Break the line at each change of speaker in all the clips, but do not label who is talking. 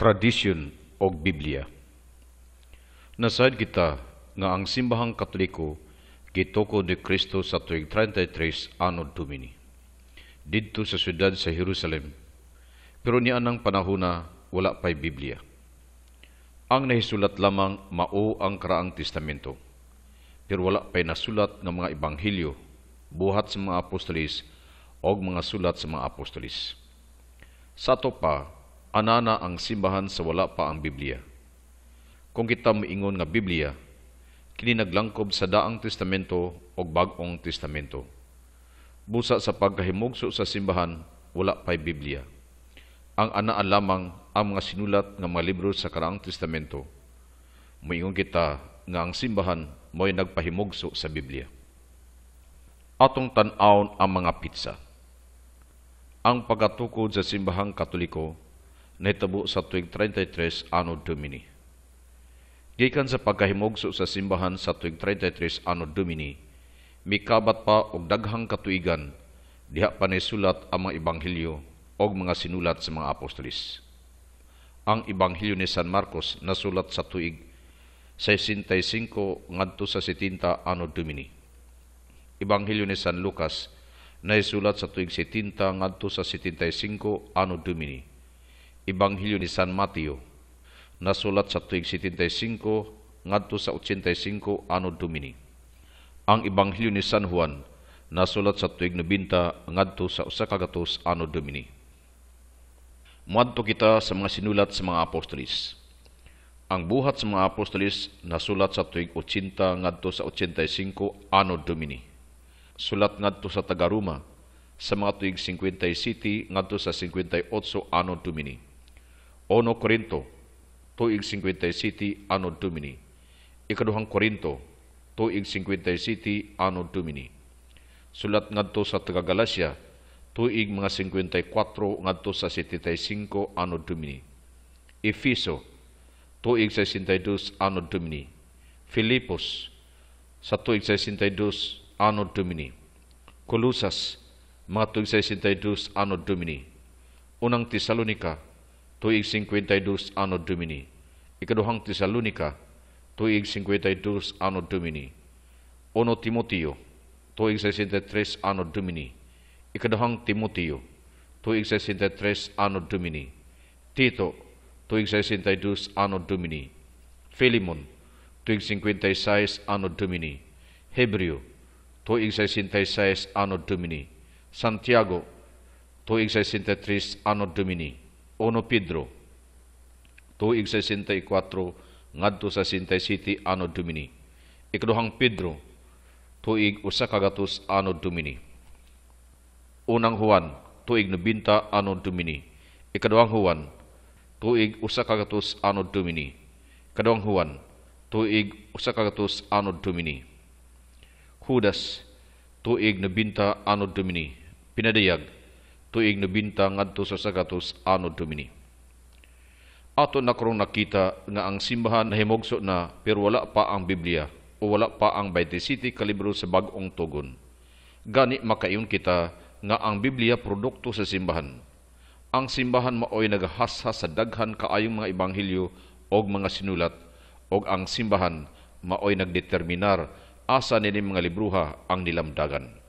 Tradisyon o Biblia. Nasayad kita nga ang simbahang Katoliko gituko ni Kristo sa tuig 33 Anno Domini didto sa syudad sa Jerusalem, pero nianang panahona wala pay Biblia. Ang nahisulat lamang mao ang Karaang Testamento, pero wala pay nasulat nga mga ebanghelyo, buhat sa mga apostolis o mga sulat sa mga apostolis. Sa to pa, anana ang simbahan sa wala pa ang Biblia. Kung kita moingon nga Biblia, kini naglangkob sa Daang Testamento o Bag-ong Testamento. Busa sa pagkahimugso sa simbahan, wala pa'y Biblia. Ang anaan lamang ang mga sinulat nga mga libro sa Karaang Testamento. Moingon kita nga ang simbahan mo'y nagpahimugso sa Biblia. Atong tan-awon ang mga pitsa. Ang pagatukod sa simbahang Katoliko nahitabo sa tuig 33 Anno Domini. Gikan sa pagkahimugso sa simbahan sa tuig 33 Anno Domini, mikabat pa og daghang katuigan diha pa nisulat ang mga ebanghelyo o mga sinulat sa mga apostolis. Ang ebanghelyo ni San Marcos nasulat sa tuig 65 ngadto sa 70 Anno Domini. Ebanghelyo ni San Lucas naisulat sa tuig 70 ngadto sa 75 Anno Domini. Ebanghelyo ni San Mateo nasulat sa tuig 75 ngadto sa 85 Anno Domini. Ang Ebanghelyo ni San Juan nasulat sa tuig 90 ngadto sa 100 Anno Domini. Muadto kita sa mga sinulat sa mga apostolis. Ang buhat sa mga apostolis nasulat sa tuig 80 ngadto sa 85 Anno Domini. Sulat ngadto sa taga-Roma sa mga tuig 57 ngadto sa 58 Anno Domini. 1 Corinto tuig 57 Anno Domini. Ikaduhang Corinto tuig 57 Anno Domini. Sulat ngadto sa taga-Galacia tuig mga 54 ngadto sa 75 Anno Domini. Efeso tuig 62 Anno Domini. Filipos sa tuig 62 Anno Domini. Colosas mga tuig 62 Anno Domini. Unang Tesalonika tuig 52 Anno Domini. Ikaduhang Tesalonika tuig 52 Anno Domini. 1 Timoteo tuig 63 Anno Domini. Ikaduhang Timoteo tuig 63 Anno Domini. Tito tuig 62 Anno Domini. Philemon tuig 56 Anno Domini. Hebreo tuig 66 Anno Domini. Santiago tuig 63 Anno Domini. 1 Pedro tuig 64 ngadto sa 67 Anno Domini. Ikaduhang Pedro tuig 100 Anno Domini. Unang Juan tuig 90 Anno Domini. Ikaduhang Juan tuig 100 Anno Domini. Ikaduhang Juan tuig 100 Anno Domini. Judas tuig 90 Anno Domini. Pinadayag tuig 90 ngadto sa 100 Anno Domini. Ato na karong nakita nga ang simbahan nahimugso na pero wala pa ang Biblia o wala pa ang 27 ka libro sa Bag-ong Tugon. Gani makayon kita nga ang Biblia produkto sa simbahan. Ang simbahan maoy nagahashas sa daghan kaayong mga ebanghelyo o mga sinulat o ang simbahan maoy nagdeterminar asa nini mga libruha ang nilamdagan.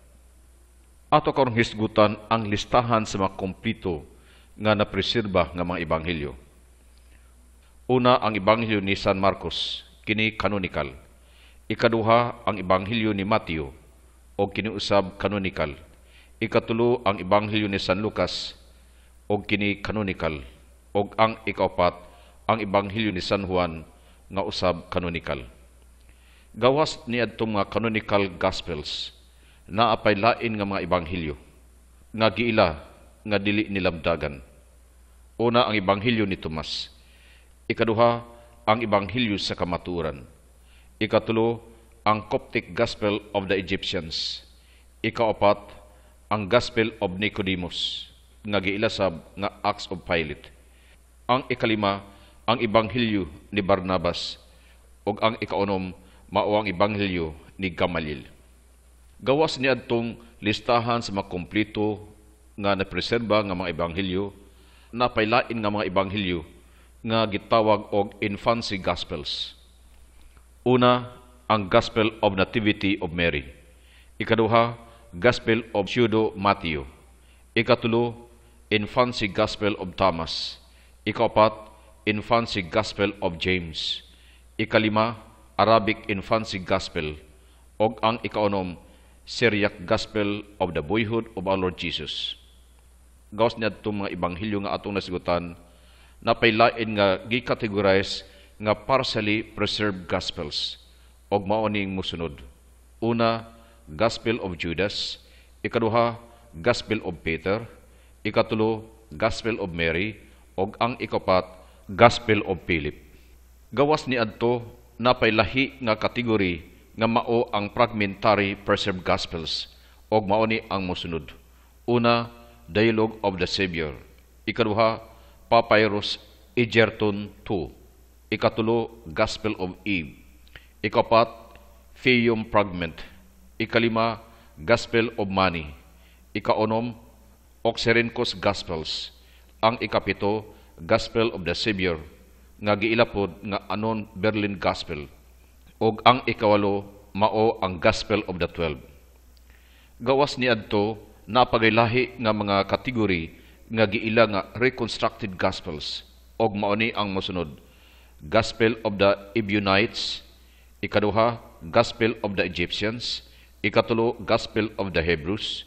Ato karong hisgutan ang listahan sa mga kompleto nga napreserba nga mga ebanghelyo. Una, ang ebanghelyo ni San Marcos, kini canonical. Ikaduha, ang ebanghelyo ni Mateo, o kini usab canonical. Ikatulo, ang ebanghelyo ni San Lucas, o kini canonical. O ang ikaapat, ang ebanghelyo ni San Juan, nga usab canonical. Gawas ni adtong mga canonical gospels, naapay lain nga mga ebanghelyo, nga giila, nga dili nilamdagan. Una, ang ebanghelyo ni Tomas. Ikaduha, ang ebanghelyo sa kamatuoran. Ikatulo, ang Coptic Gospel of the Egyptians. Ikaapat, ang Gospel of Nicodemus, nga giilasab nga Acts of Pilate. Ang ikalima, ang ebanghelyo ni Barnabas, ug ang ikaunom, mao ang ebanghelyo ni Gamaliel. Gawas ni adtong listahan sa mga kompleto nga napreserba nga mga ebanghelyo, napaylain nga mga ebanghelyo nga gitawag og infancy gospels. Una, ang Gospel of Nativity of Mary. Ikaduha, Gospel of Pseudo Matthew. Ikatulo, Infancy Gospel of Thomas. Ikaapat, Infancy Gospel of James. Ikalima, Arabic Infancy Gospel. Og ang ikaunom, Syriac Gospel of the Boyhood of our Lord Jesus. Gawas niya itong mga ibanghilyo nga atong nasigutan, na paylain nga gi-categorize nga partially preserved Gospels, og maoning musunod. Una, Gospel of Judas. Ikaduha, Gospel of Peter. Ikatulo, Gospel of Mary. Og ang ikapat, Gospel of Philip. Gawas ni adto na paylahi nga kategory nga mao ang fragmentary preserved Gospels, og maoni ang musunod. Una, Dialogue of the Savior. Ikaduha, Papyrus Egerton II. Ikatulo, Gospel of Eve. Ikapat, Phaeum Fragment. Ikalima, Gospel of Mani. Ikaunom, Oxyrhynchus Gospels. Ang ikapito, Gospel of the Savior, nga giilapod nga Anon Berlin Gospel. Og ang ikawalo, mao ang Gospel of the 12. Gawas ni adto napagaylahi nga mga kategory nga giila nga reconstructed Gospels, og mauni ang mosunod. Gospel of the Ebionites. Ikaduha, Gospel of the Egyptians. Ikatulo, Gospel of the Hebrews.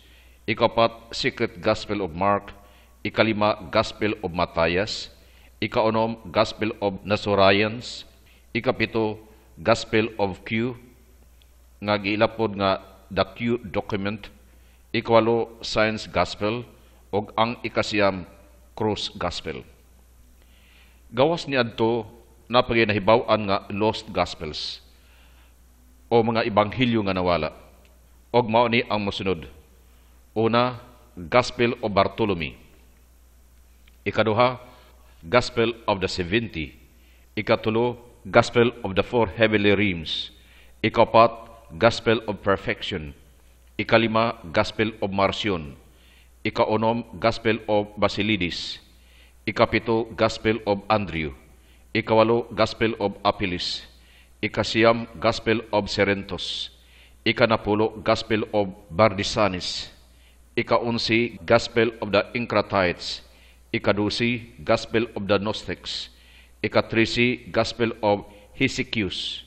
Ikapat, Secret Gospel of Mark. Ikalima, Gospel of Matthias. Ikaunom, Gospel of Nazorians. Ikapito, Gospel of Q, nga giilapod nga the Q document. Ikawalo, Science Gospel. Og ang ikasiyam, Cross Gospel. Gawas ni adto napaginahibaw-an nga Lost Gospels o mga ibanghilyo nga nawala. Og mao ni ang mosunod. Una, Gospel of Bartolome. Ikaduha, Gospel of the 70. Ikatulo, Gospel of the Four Heavenly Realms. Ikapat, Gospel of Perfection. Ikalima, Gospel of Marcion. Ikaunom, Gospel of Basilides. Ikapito, Gospel of Andrew. Ikawalo, Gospel of Apelles. Ikasiyam, Gospel of Serentos. Ikanapulo, Gospel of Bardisanes. Ikaunsi, Gospel of the Encratites. Ikadusi, Gospel of the Gnostics. Ikatrisi, Gospel of Hesychius.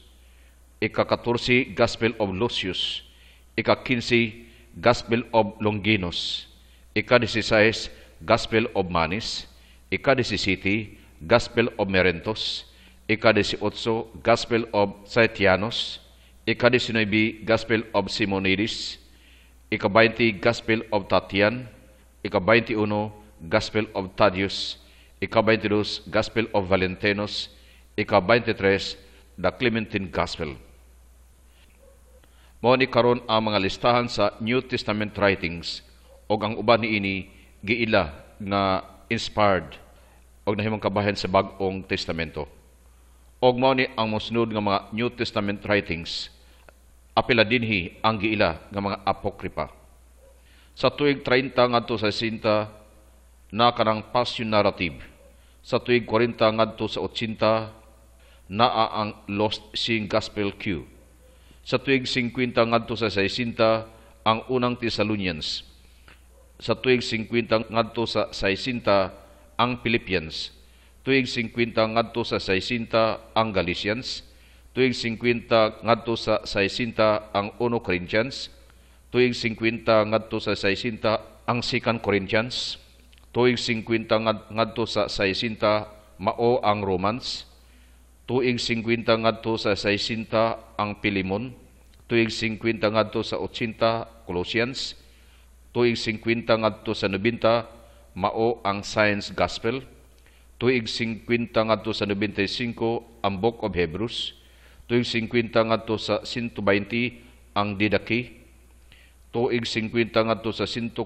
Ikakatursi, Gospel of Lucius. Ikakinsi, Gospel of Longinus. Ika-16, Gospel of Manis. Ika-17, Gospel of Merentos. Ika-18, Gospel of Saetianos. Ika-19, Gospel of Simonides. Ika-20, Gospel of Tatian. Ika-21, Gospel of Thaddeus. Ika-22, Gospel of Valentinos. Ika-23, the Clementine Gospel. Mao ni karon ang mga listahan sa New Testament writings, og ang uban niini giila nga inspired og nahimong kabahin sa bag-ong testamento. Og mao ni ang mosunod nga mga New Testament writings, apila dinhi ang giila nga mga apokripa. Sa tuig 30 ngadto sa 60 na kanang Passion narrative. Sa tuig 40 ngadto sa 80 naa ang Lost Seeing Gospel Q. Sa tuig 50 ngadto sa 60 ang unang Thessalonians. Sa tuig 50 ngadto sa 60 ang Philippians. Tuig 50 ngadto sa 60 ang Galatians. Tuig 50 ngadto sa 60 ang 1 Corinthians. Tuig 50 ngadto sa 60 ang 2 Corinthians. Tuig 50 ngadto sa 60 mao ang Romans. Tuig 50 ngadto sa 60 ang Pilemon. Tuig 50 ngadto sa 80 Colossians. Tuig 50 ngadto sa 90 mao ang Science Gospel. Tuig 50 ngadto sa 95 ang Book of Hebrews. Tuig 50 ngadto sa 120 ang Didache. Tuig 50 ngadto sa 140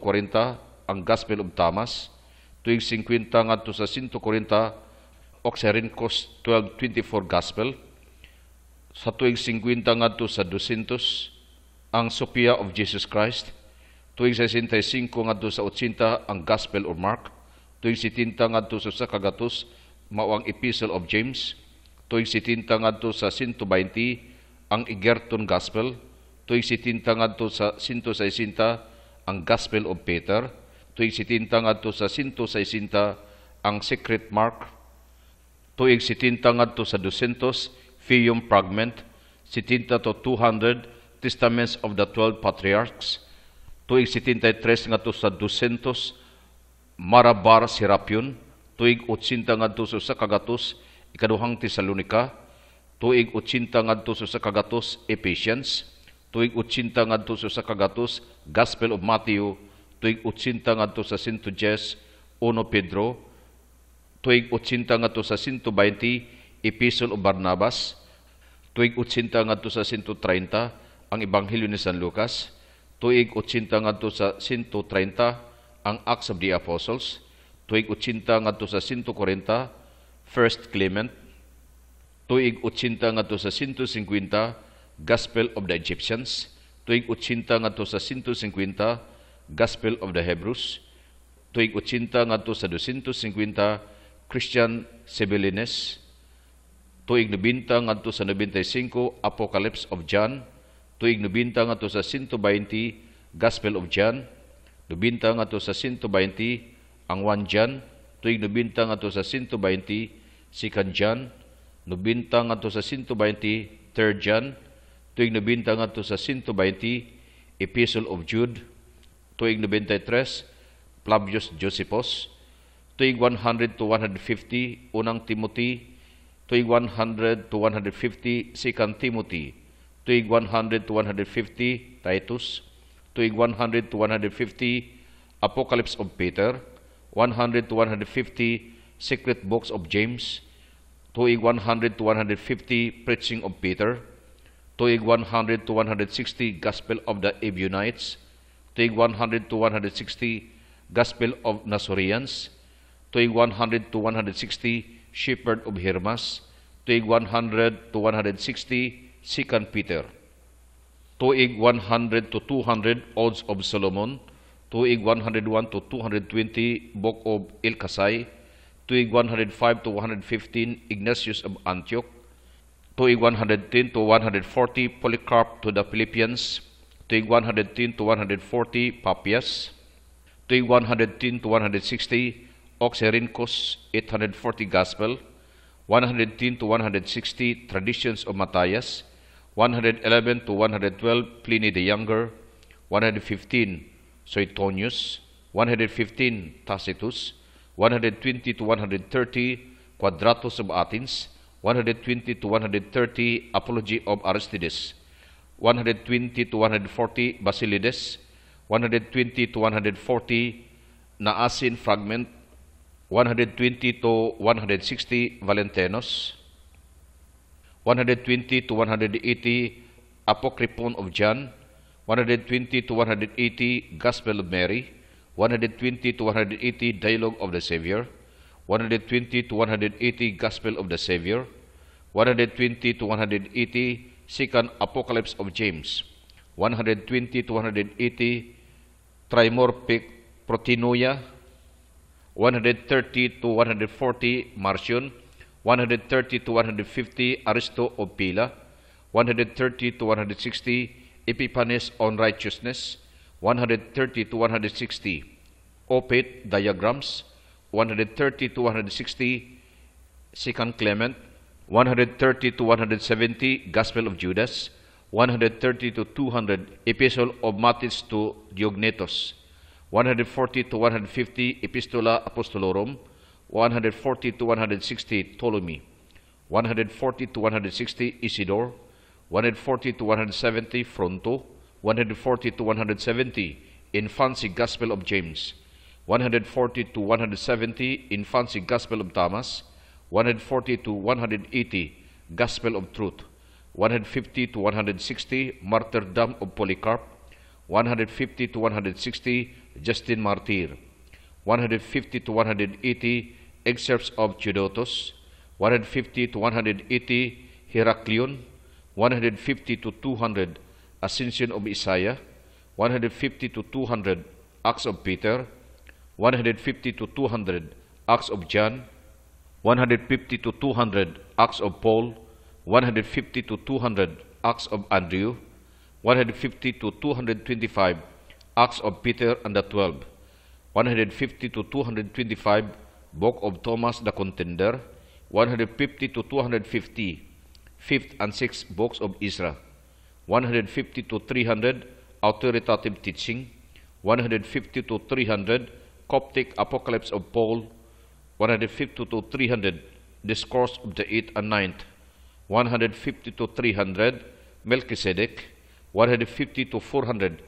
ang Gospel of Thomas. Tuig 50 ngadto sa 140 Oxyrhynchus 1224 Gospel. Sa tuig 50 ngadto sa 200 ang Sophia of Jesus Christ. Tuig 65 ngadto sa 80 ang Gospel of Mark. Tuig 70 ngadto sa 100 mao ang Epistle of James. Tuig 70 ngadto sa 120 ang Egerton Gospel. Tuig 70 ngadto sa 160 ang Gospel of Peter. Tuig 70 ngadto sa 160 ang Secret Mark. Tuig 70 ngadto sa 200 Fium Fragment. 70 to 200 Testaments of the 12 Patriarchs. Tuig 73 ngadto sa 200 Marabar Serapion. Tuig 80 ngadto sa 100 ikaduhang Tesalonika. Tuig 80 ngadto sa 100 Ephesians. Tuig 80 ngadto sa 100 Gospel of Matthew. Tuig 80 ngadto sa 110 1 Pedro. Tuig 80 ngadto sa 120 Epistle of Barnabas. Tuig 80 ngadto sa 130 ang Ebanghelyo ni San Lucas. Tuig 80 ngadto sa 130 ang Acts of the Apostles. Tuig 80 ngadto sa 140 First Clement. Tuig 80 ngadto sa 150 Gospel of the Egyptians. Tuig 80 ngadto sa 150 Gospel of the Hebrews. Tuig 80 ngadto sa 250 Christian Sibyllines. Tuig 90 ngadto sa 95 Apocalypse of John. Tuig 90 ngadto sa 120 Gospel of John. 90 ngadto sa 120 ang 1 John. Tuig 90 ngadto sa 120 2 John. 90 ngadto sa 120 3 John. Tuig 90 ngadto sa 120 Epistle of Jude. Tuig 93 Flavius Josephus. Tuig 100 to 150 unang Timothy. Tuig 100 to 150 2 Timothy. Tuig 100 to 150 Titus. Tuig 100 to 150 Apocalypse of Peter. 100 to 150 Secret Books of James. Tuig 100 to 150 Preaching of Peter. Tuig 100 to 160 Gospel of the Ebionites. Tuig 100 to 160 Gospel of Nazareans. Tuig 100 to 160 Shepherd of Hermas. Tuig 100 to 160 2 Peter. Tuig 100 to 200 Odes of Solomon. Tuig 101 to 220 Book of Ilkasai. Tuig 105 to 115 Ignatius of Antioch. Tuig 110 to 140 Polycarp to the Philippians. Tuig 110 to 140 Papias. Tuig 110 to 160 Oxyrhynchus 840 Gospel. 110 to 160 Traditions of Matthias. 111 to 112 Pliny the Younger. 115 Suetonius. 115 Tacitus. 120 to 130 Quadratus of Athens. 120 to 130 Apology of Aristides. 120 to 140 Basilides. 120 to 140 Naasin Fragment. 120 to 160 Valentinus. 120 to 180 Apocryphon of John. 120 to 180 Gospel of Mary. 120 to 180 Dialogue of the Savior. 120 to 180 Gospel of the Savior. 120 to 180 Second Apocalypse of James. 120 to 180 Trimorphic Protinoia. 130 to 140 Marcion. 130 to 150 Aristo of Pila. 130 to 160 Epiphanes on Righteousness. 130 to 160 Opate Diagrams. 130 to 160 Second Clement. 130 to 170 Gospel of Judas. 130 to 200 Epistle of Matthias to Diognetos. 140 to 150 Epistola Apostolorum. 140 to 160 Ptolemy. 140 to 160 Isidore. 140 to 170 Fronto. 140 to 170 Infancy Gospel of James. 140 to 170 Infancy Gospel of Thomas. 140 to 180 Gospel of Truth. 150 to 160 Martyrdom of Polycarp. 150 to 160 Justin Martyr. 150 to 180 Excerpts of Theodotus. 150 to 180 Heraclion. 150 to 200 Ascension of Isaiah. 150 to 200 Acts of Peter. 150 to 200 Acts of John. 150 to 200 Acts of Paul, 150 to 200 Acts of Andrew, 150 to 225 Acts of Peter and the 12, 150 to 225 Book of Thomas the Contender, 150 to 250 Fifth and Sixth Books of Ezra, 150 to 300 Authoritative Teaching, 150 to 300 Coptic Apocalypse of Paul, 150 to 300 Discourse of the 8th and 9th, 150 to 300 Melchizedek, 150 to 400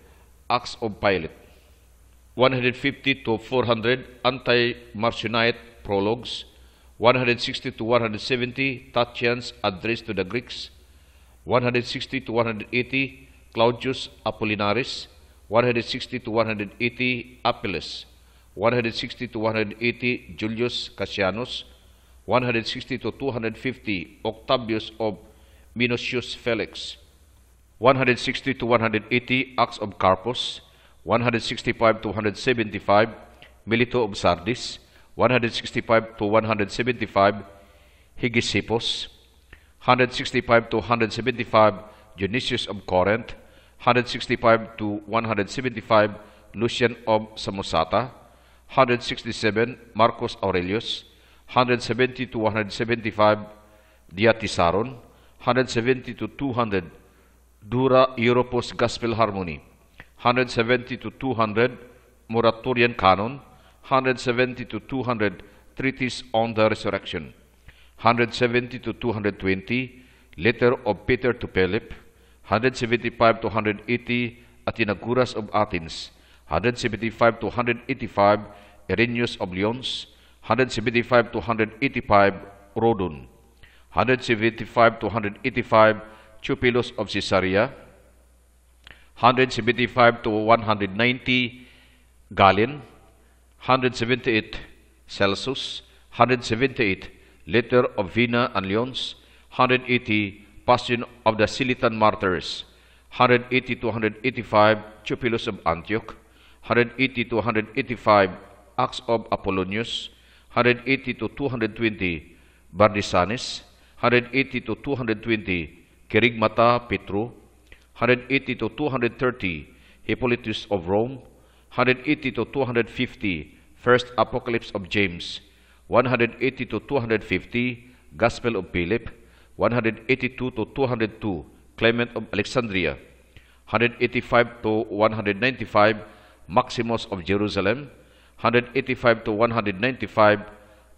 Acts of Pilate, 150 to 400 Anti-Marcionite Prologues, 160 to 170 Tatian's Address to the Greeks, 160 to 180 Claudius Apollinaris, 160 to 180 Apelles, 160 to 180 Julius Cassianus, 160 to 250 Octavius of Minucius Felix, 160 to 180 Acts of Carpus, 165 to 175 Melito of Sardis, 165 to 175 Hegesippus, 165 to 175 Dionysius of Corinth, 165 to 175 Lucian of Samosata, 167 Marcus Aurelius, 170 to 175 Diatisaron, 170 to 200 Dura Europos Gospel Harmony, 170 to 200 Muratorian Canon, 170 to 200 Treatise on the Resurrection, 170 to 220 Letter of Peter to Philip, 175 to 180 Athenagoras of Athens, 175 to 185 Irenaeus of Lyons, 175 to 185 Rodon, 175 to 185 Theophilus of Caesarea, 175 to 190 Galen, 178 Celsus, 178 Letter of Vina and Lyons, 180 Passion of the Silitan Martyrs, 180 to 185 Theophilus of Antioch, 180 to 185 Acts of Apollonius, 180 to 220 Bardisanes, 180 to 220 Kerygmata Petro, 180 to 230 Hippolytus of Rome, 180 to 250 First Apocalypse of James, 180 to 250 Gospel of Philip, 182 to 202 Clement of Alexandria, 185 to 195 Maximus of Jerusalem, 185 to 195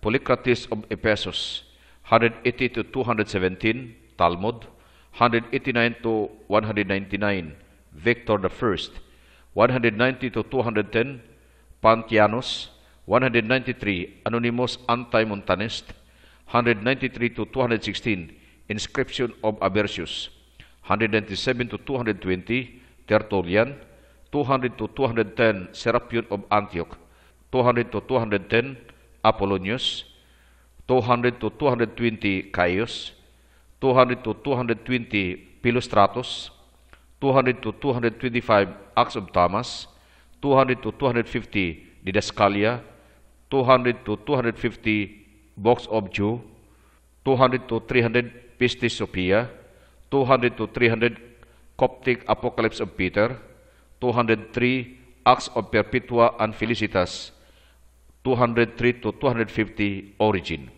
Polycrates of Ephesus, 180 to 217 Talmud, 189 to 199 Victor I, 190 to 210 Pantianus, 193 Anonymous Anti-Montanist, 193 to 216 Inscription of Aversius, 197 to 220 Tertullian, 200 to 210 Serapion of Antioch, 200 to 210 Apollonius, 200 to 220 Caius, 200 to 220 Philostratus, 200 to 225 Acts of Thomas, 200 to 250 Didascalia, 200 to 250 Books of Jew, 200 to 300 Pistis Sophia, 200 to 300 Coptic Apocalypse of Peter, 203 Acts of Perpetua and Felicitas, 203 to 250 Origin.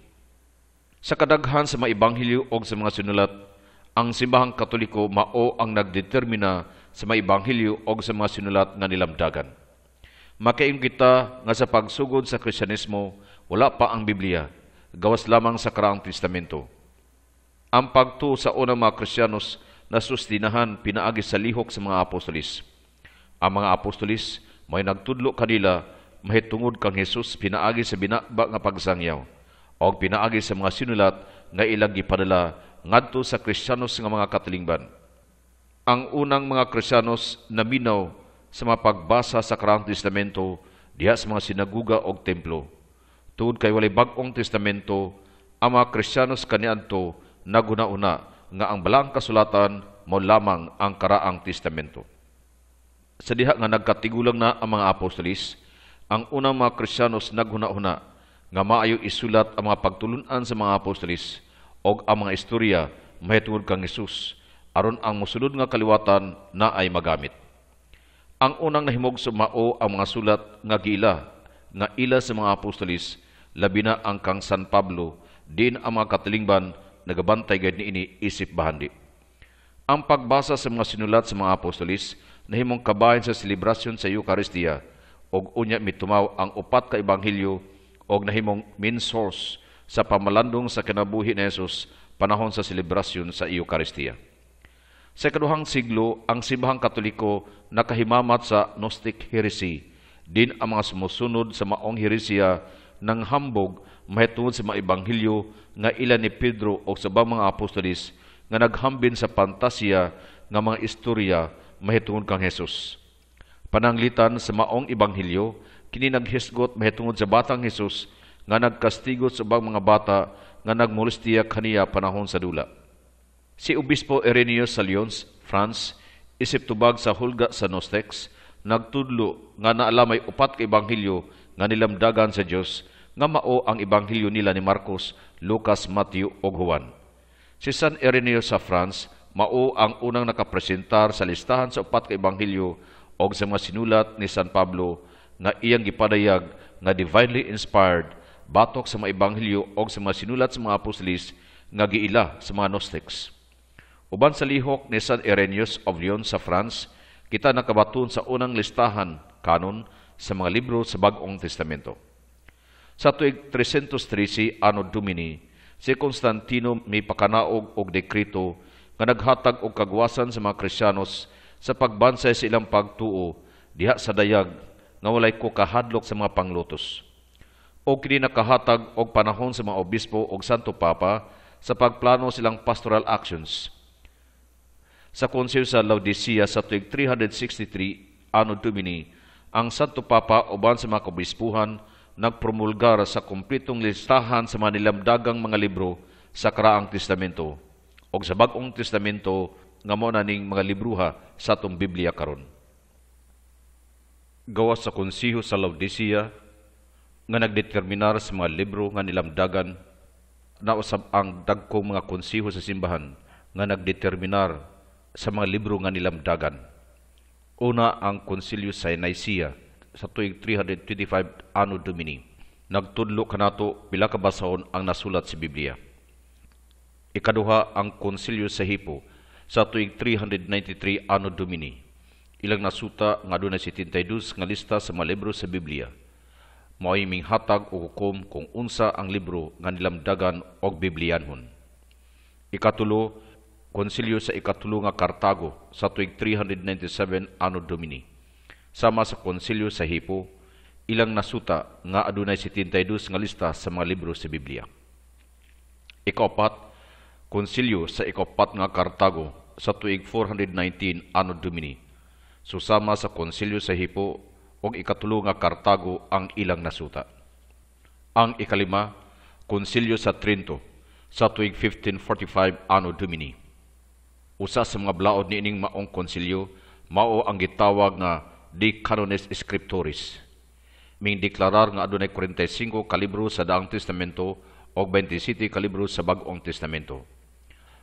Sa kadaghan sa mga ibanghilyo o sa mga sinulat, ang simbahang Katoliko mao ang nagdetermina sa mga ibanghilyo o sa mga sinulat nga nilamdagan. Makaing kita nga sa pagsugod sa Kristyanismo, wala pa ang Biblia, gawas lamang sa Karaang Testamento. Ang pagtuo sa unang mga Kristiyanos na sustinahan pinaagi sa lihok sa mga apostolis. Ang mga apostolis may nagtudlo kanila mahitungod kang Jesus pinaagi sa binakba nga pagsangyaw o pinaagi sa mga sinulat nga ilang gipadala ngadto sa Kristiyanos nga mga katilingban. Ang unang mga Kristiyanos naminaw sa mga pagbasa sa Karaang Testamento diha sa mga sinaguga o templo. Tungod kay walay bag-ong testamento, ang mga Kristiyanos kaniadto naguna-una nga ang balang kasulatan mao lamang ang Karaang Testamento. Sa diha nga nagkatigulang na ang mga apostolis, ang unang mga Kristiyanos naghuna-huna nga maayo isulat ang mga pagtulunan sa mga apostolis o ang mga istorya mahitungod kang Hesus aron ang mosunod nga kaliwatan na ay magamit. Ang unang nahimog sumao ang mga sulat nga ila sa mga apostolis, labi na ang kang San Pablo, din ang mga katilingban nagabantay gayud niini isip bahandi. Ang pagbasa sa mga sinulat sa mga apostolis nahimong kabahin sa selebrasyon sa Eucharistia og unya mitumaw ang upat ka ebanghelyo og nahimong main source sa pamalandong sa kinabuhi ni Jesus panahon sa selebrasyon sa Eucharistia. Sa ikaduhang siglo, ang simbahang Katoliko nakahimamat sa Gnostic heresy. Din ang mga sumusunod sa maong heresya ng hambog mahitungod sa mga ebanghelyo nga ilan ni Pedro o sa mga apostolis nga naghambin sa pantasya nga mga istorya mahitungod kang Jesus. Pananglitan sa maong ebanghelyo, kini naghisgot mahitungod sa batang Jesus nga nagkastigo sa ubang mga bata nga nagmolestiya kaniya panahon sa dula. Si Obispo Irenaeus sa Lyons, France, isip tubag sa hulga sa Gnostics, nagtudlo nga naalamay upat ka ebanghelyo nga nilamdagan sa Dios nga mao ang ebanghelyo nila ni Marcos, Lucas, Matthew ug Juan. Si San Irenaeus sa France mao ang unang nakapresentar sa listahan sa upat ka ebanghelyo o sa mga sinulat ni San Pablo nga iyang gipadayag nga divinely inspired batok sa mga ebanghelyo o sa mga sinulat sa mga apostolis nga giila sa mga Gnostics. Uban sa lihok ni San Irenaeus of Lyon sa France, kita nakabaton sa unang listahan, kanon, sa mga libro sa Bagong Testamento. Sa tuig 313 Anno Domini, si Constantino may pakanaog og dekreto nga naghatag og kagwasan sa mga Kristiyanos sa pagbansay sa ilang pagtuo diha sa dayag nga walay kahadlok sa mga panglutos. O kini nakahatag og panahon sa mga obispo og Santo Papa sa pagplano silang pastoral actions. Sa konsil sa Laodicea sa tuig 363 Anno Domini, ang Santo Papa uban sa mga kabispuhan nagpromulgar sa kumpletong listahan sa mga nilamdagang mga libro sa Karaang Testamento o sa Bagong Testamento nga mao na ning mga libruha sa atong Biblia karon. Gawas sa konsiho sa Laodicea nga nagdeterminar sa mga libro nga nilamdagan, nausab ang dagkong mga konsiho sa simbahan nga nagdeterminar sa mga libro nga nilamdagan. Una, ang Konsilyo sa Nicea sa tuig 325 Anno Domini. Nagtudlo kanato pila ka basahon ang nasulat sa Biblia. Ikaduha, ang Konsilyo sa Hippo sa tuig 393 Anno Domini. Ilang nasuta nga adunay 72 nga lista sa mga libro sa Biblia. Mao'y minghatag o hukom kung unsa ang libro nga nilamdagan og Biblianhon. Ikatulo, Konsilyo sa ikatulo nga Kartago sa tuig 397 Anno Domini. Sama sa Konsilyo sa Hippo, ilang nasuta nga adunay 72 nga lista sa mga libro sa Biblia. Ikaapat, Konsilyo sa ikapat nga Kartago sa tuig 419 Anno Domini. Susama sa Konsilyo sa Hippo o ikatulo nga Kartago ang ilang nasuta. Ang ikalima, Konsilyo sa Trinto sa tuig 1545 Anno Domini. Usa sa mga blaod niining maong konsilyo mao ang gitawag nga De Canonis Scripturis. Ming deklarar nga adunay 45 ka libro sa Daang Testamento o 27 ka libro sa Bagong Testamento.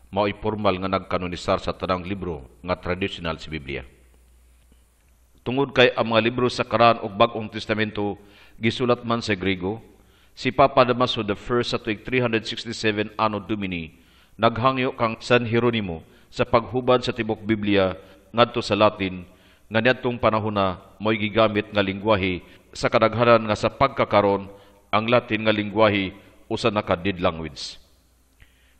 Mao'y formal nga nagkanonisar sa tanang libro nga traditional sa Biblia. Tungod kay ang mga libro sa Karaan o Bagong Testamento gisulat man sa Griego, si Papa Damaso I sa tuig 367 Anno Domini naghangyo kang San Hieronimo sa paghubad sa tibok Biblia ngadto sa Latin nga niadtong panahon na mo'y gigamit nga lingwahe sa kadaghanan nga sa pagkakaron ang Latin nga lingwahe usa na ka dead language.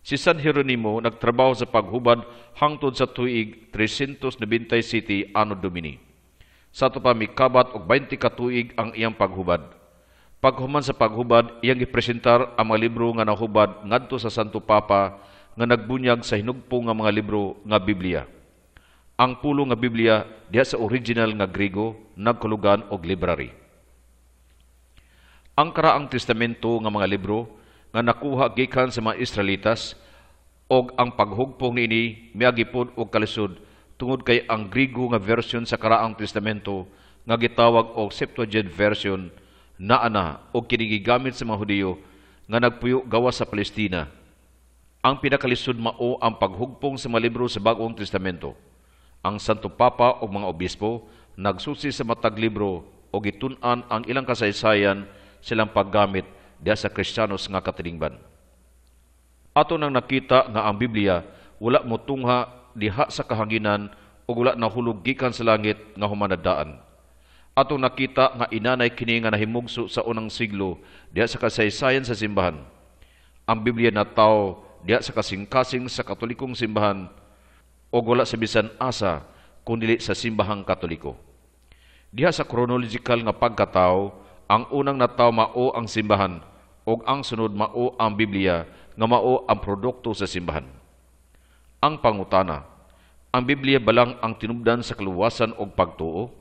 Si San Hieronimo nagtrabaho sa paghubad hangtod sa tuig 397 Anno Domini. Sa ito pa mikabat og 20 ka tuig ang iyang paghubad. Paghuman sa paghubad, iyang gipresentar ang mga libro nga nahubad ngadto sa Santo Papa nga nagbunyag sa hinugpo nga mga libro nga Biblia. Ang pulo nga Biblia diha sa original nga Griego nagkulugan og library. Ang Karaang Testamento nga mga libro nga nakuha gikan sa mga Israelitas og ang paghugpong niini miagipod og kalisod tungod kay ang Griego nga version sa Karaang Testamento nga gitawag og Septuagint version naana o kinigigamit sa mga Hudiyo nga nagpuyo gawas sa Palestina. Ang pinakalisod mao ang paghugpong sa mga libro sa Bagong Testamento. Ang Santo Papa o mga obispo nagsusi sa matag libro o gitun-an ang ilang kasaysayan silang paggamit diha sa Kristiyanos nga katilingban. Ato nang nakita nga ang Biblia wala motungha diha sa kahanginan o wala nahulog gikan sa langit nga humanadaan. Atong nakita nga inanay kini nga nahimugso sa unang siglo diha sa kasaysayan sa simbahan. Ang Biblia nataw diha sa kasing-kasing sa Katolikong simbahan o wala sa bisan asa kundi sa simbahang Katoliko. Diha sa chronological nga pagkataw, ang unang nataw mao ang simbahan o ang sunod mao ang Biblia nga mao ang produkto sa simbahan. Ang pangutana, ang Biblia balang ang tinubdan sa kaluwasan o pagtuo?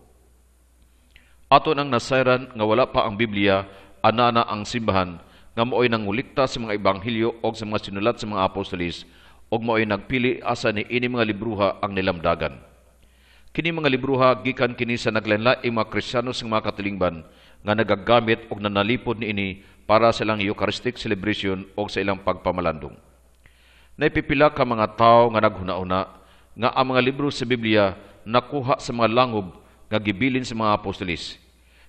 Ato nang nasayran nga wala pa ang Biblia, anana ang simbahan nga mao'y nangulikta sa mga ebanghelyo o sa mga sinulat sa mga apostolis o mao'y nagpili asa ni ini mga libruha ang nilamdagan. Kini mga libruha gikan kini sa naglainlaing mga Kristiyano sa mga katilingban nga nagagamit o nanalipod ni ini para sa ilang Eucharistic celebration o sa ilang pagpamalandong. Naipipila ka mga tao nga naghuna-una nga ang mga libro sa Biblia nakuha sa mga langob nga gibilin sa mga apostolis,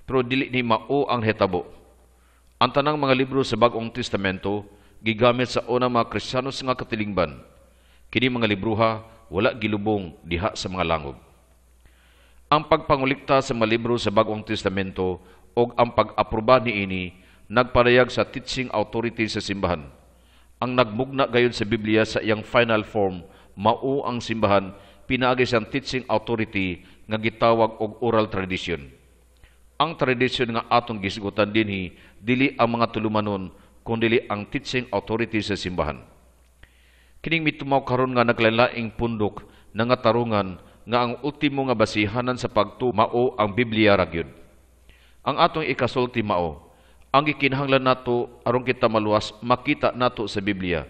pero dili ni mao ang hitabo. Ang tanang mga libro sa Bagong Testamento gigamit sa unang mga Kristiyano sa nga katilingban. Kini mga libruha wala gilubong diha sa mga langob. Ang pagpangulikta sa mga libro sa Bagong Testamento o ang pag-aproba niini nagparayag sa teaching authority sa simbahan. Ang nagmugna gayon sa Biblia sa iyang final form mao ang simbahan pinaagi siyang teaching authority nga gitawag og oral tradition. Ang tradisyon nga atong gisgutan dinhi dili ang mga tulumanon kundi ang teaching authority sa simbahan. Kining mitumaw karon nga naglainlaing pundok nga tarungan nga ang ultimo nga basihanan sa pagtuo mao ang Biblia ra gyud. Ang atong ikasulti mao ang gikinahanglan nato aron kita maluwas makita nato sa Biblia.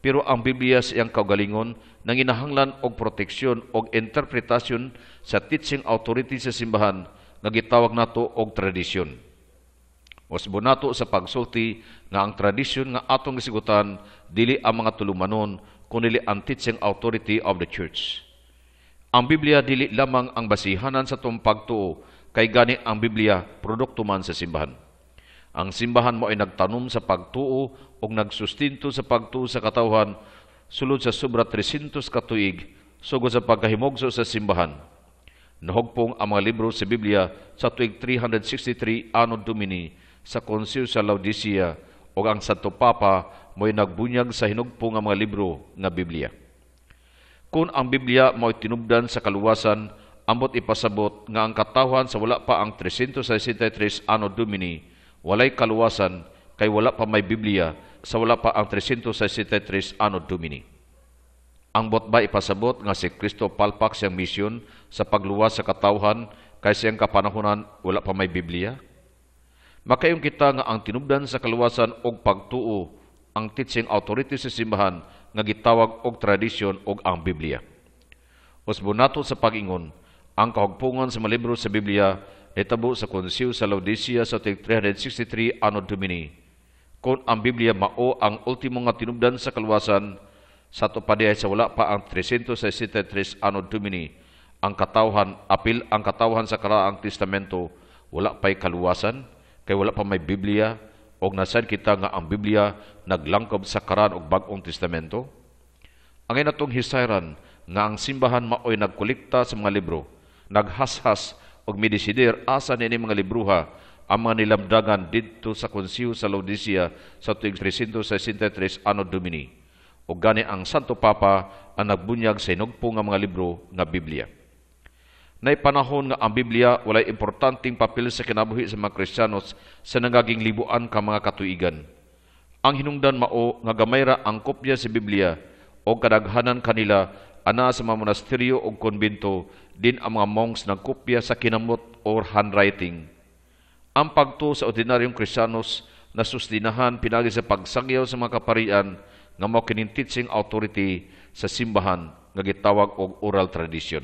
Pero ang Biblia sa iyang kaugalingon nanginahanglan og proteksyon og interpretasyon sa teaching authority sa simbahan nga gitawag nato og tradisyon. Usbo nato sa pagsulti nga ang tradisyon nga atong gisigutan dili ang mga tulumanon kundi ang teaching authority of the church. Ang Biblia dili lamang ang basihanan sa atong pagtuo kay gani ang Biblia produkto man sa simbahan. Ang simbahan mo ay nagtanom sa pagtuo o nagsustinto sa pagtuo sa katawhan sulod sa sobra 300 katuig sugod sa pagkahimogso sa simbahan. Nahugpong ang mga libro sa Biblia sa tuig 363 Anno Domini sa Konsil sa Laodicea o ang Santo Papa mo'y nagbunyag sa hinugpong ang mga libro nga Biblia. Kung ang Biblia mo'y tinubdan sa kaluwasan, ambot ipasabot nga ang katawhan sa wala pa ang 363 Anno Domini walay kaluwasan kay wala pa may Biblia sa wala pa ang 363 Anno Domini. Ang bot ba ipasabot nga si Kristo palpak siyang misyon sa pagluwas sa katawhan kay siyang kapanahonan wala pa may Biblia? Makayong kita nga ang tinubdan sa kaluwasan og pagtuo ang teaching authority sa simbahan nga gitawag og tradisyon og ang Biblia. Usbo nato sa pag-ingon, ang kahugpungan sa mga libro sa Biblia nitabo sa Konsil sa Laodicea sa 363 Anno Domini. Kung ang Biblia mao ang ultimo nga tinubdan sa kaluwasan, sa tupadihay sa wala pa ang 363 Anno Domini, ang katawhan, apil ang katawhan sa karaang testamento, wala pa'y kaluwasan, kay wala pa may Biblia, o nasan kita nga ang Biblia naglangkob sa karaan og Bagong Testamento? Ang inatong hisayran nga ang simbahan maoy nagkolekta sa mga libro, naghashas og midesider asa ni mga libruha ang mga nilamdagan didto sa Konsil sa Laodicea sa tuig 363 Anno Domini. O gani ang Santo Papa ang nagbunyag sa hinugpong nga mga libro nga Biblia. Naipanahon nga ang Biblia walay importanteng papel sa kinabuhi sa mga Kristiyanos sa nangaging libuan ka mga katuigan. Ang hinungdan mao nga gamay ra ang kopya sa Biblia o kadaghanan kanila ana sa mga monasteryo o konbento din ang mga monks nagkopya sa kinamot or handwriting. Ang pagtuo sa ordinaryong Kristiyanos na sustinahan pinagi sa pagsagyaw sa mga kaparian nga mao kining teaching authority sa simbahan nga gitawag og oral tradition.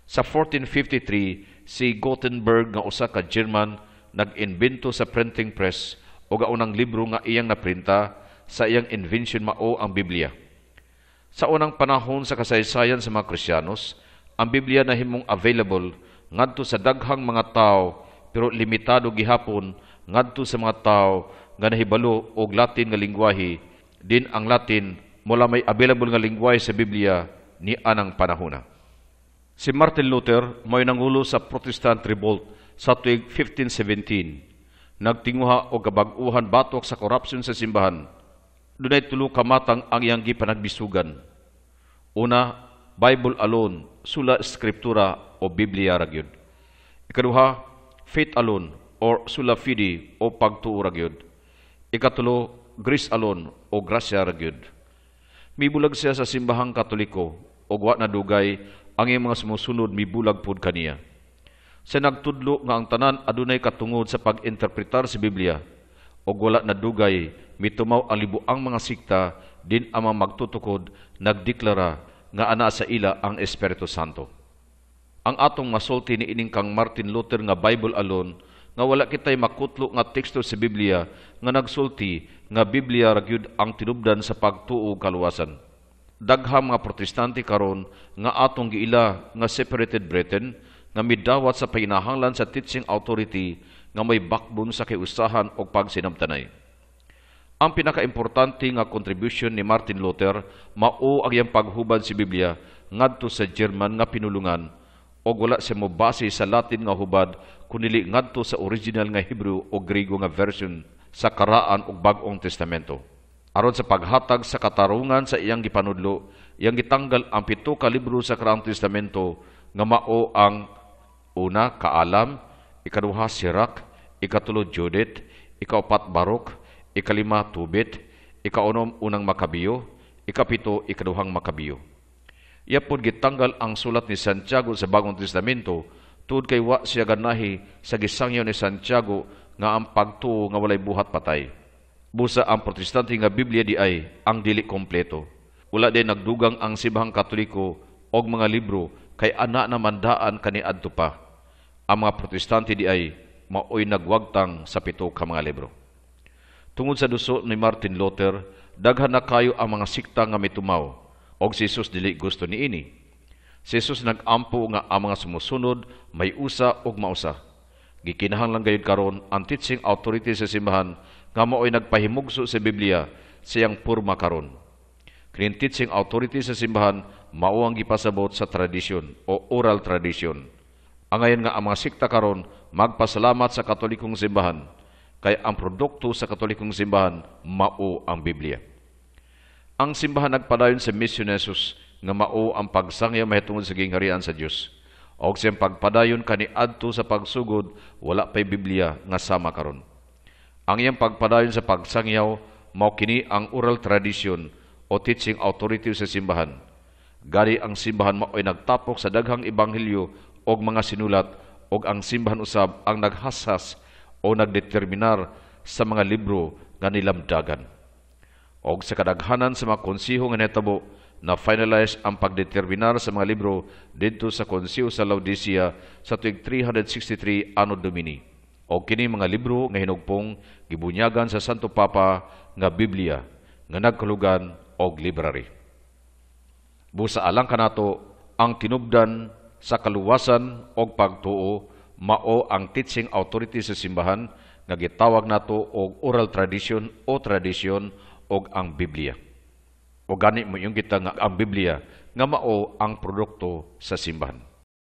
Sa 1453, si Gutenberg nga usa ka German nag-invento sa printing press o gaunang libro nga iyang naprinta sa iyang invention mao ang Biblia. Sa unang panahon sa kasaysayan sa mga Kristiyanos, ang Biblia nahimong available ngadto sa daghang mga tao pero limitado gihapon ngadto sa mga tao nga nahibalo og Latin nga lingwahe. Din ang Latin mula may available nga lingwahe sa Biblia ni anang panahona. Si Martin Luther mo'y nangulo sa Protestant Revolt sa tuig 1517. Nagtinguha o kabag-uhan batok sa korupsyon sa simbahan. Dunay tulo ka matang ang iyang gipanagbisugan. Una, Bible alone, sula Scriptura o Biblia ragyod. Ikaduha, faith alone or sula fide o pagtuo ragyod. Ikatulo, grace alone o grasya ragyod. Mibulag siya sa simbahang Katoliko o wa na dugay ang iyang mga sumusunod mibulag pod kaniya. Sa nagtudlo nga ang tanan adunay katungod sa pag-interpretar sa Biblia o wala na dugay mitumaw ang libuang mga sikta din ang mga magtutukod nagdeklara nga ana sa ila ang Espiritu Santo. Ang atong masulti ni ining kang Martin Luther nga Bible alone nga wala kitay makutlo nga teksto sa Biblia nga nagsulti nga Biblia ragyud ang tinubdan sa pagtuo kaluwasan. Daghang mga protestante karon nga atong giila nga separated brethren nga midawat sa paginahanglan sa teaching authority nga may backbone sa kiusahan o pagsinamtanay. Ang pinakaimportante nga contribution ni Martin Luther mao ang iyang paghubad sa Biblia ngadto sa German nga pinulungan o wala siya mobase sa Latin nga hubad kunili ngadto sa original nga Hebrew o Griego nga version sa Karaan ug Bag-ong Testamento. Aron sa paghatag sa katarungan sa iyang gipanudlo, iyang gitanggal ang 7 ka libro sa Karaang Testamento nga mao ang una, Kaalam, ikaduha, Sirak, ikatulo, Judith, ikaupat, Baruk, ikalima, Tubit, ikaunom, unang Makabiyo, ikapito, ikaduhang Makabiyo. Iya pod gitanggal ang sulat ni Santiago sa Bagong Testamento tuod kay wa siya ganahi sa gisangyaw ni Santiago nga ang pagtuo nga walay buhat patay. Busa ang protestante nga Biblia di ay ang dili kompleto. Wala din nagdugang ang simbahang Katoliko og mga libro kay ana na mandaan kaniadto pa. Ang mga protestante di ay maoy nagwagtang sa 7 ka mga libro. Tungod sa duso ni Martin Luther, daghan na kayo ang mga sikta nga mitumaw og si Jesus dili gusto niini. Si Jesus nag-ampo nga ang mga sumusunod may usa og mausa. Gikinahanglan gayud karon ang teaching authority sa simbahan nga mao'y nagpahimugso sa Biblia siyang purma karon. Kining teaching authority sa simbahan mao ang gipasabot sa tradisyon o oral tradition. Angayon nga ang mga sikta karon magpasalamat sa Katolikong simbahan kay ang produkto sa Katolikong simbahan mao ang Biblia. Ang simbahan nagpadayon sa misyon ni Jesus nga mao ang pagsangya mahitungod sa gingharian sa Dios. Og siyang pagpadayon kaniadto sa pagsugod wala pay Biblia nga sama karon. Ang iyang pagpadayon sa pagsangyaw mao kini ang oral tradition o teaching authority sa simbahan. Gani ang simbahan mao'y nagtapok sa daghang ebanghelyo og mga sinulat og ang simbahan usab ang naghasas o nagdeterminar sa mga libro nga nilamdagan. Og sa kadaghanan sa mga konsiho nga nahitabo na finalize ang pagdeterminar sa mga libro didto sa konsiho sa Laodicea sa tuig 363 Anno Domini. O kini mga libro nga hinugpong gibunyagan sa Santo Papa nga Biblia nga nagkulugan og library. Busa alang kanato ang tinubdan sa kaluwasan og pagtuo mao ang teaching authority sa simbahan nga gitawag nato og oral tradition o tradisyon og ang Biblia. O gani mo yung kita nga ang Biblia nga mao ang produkto sa simbahan.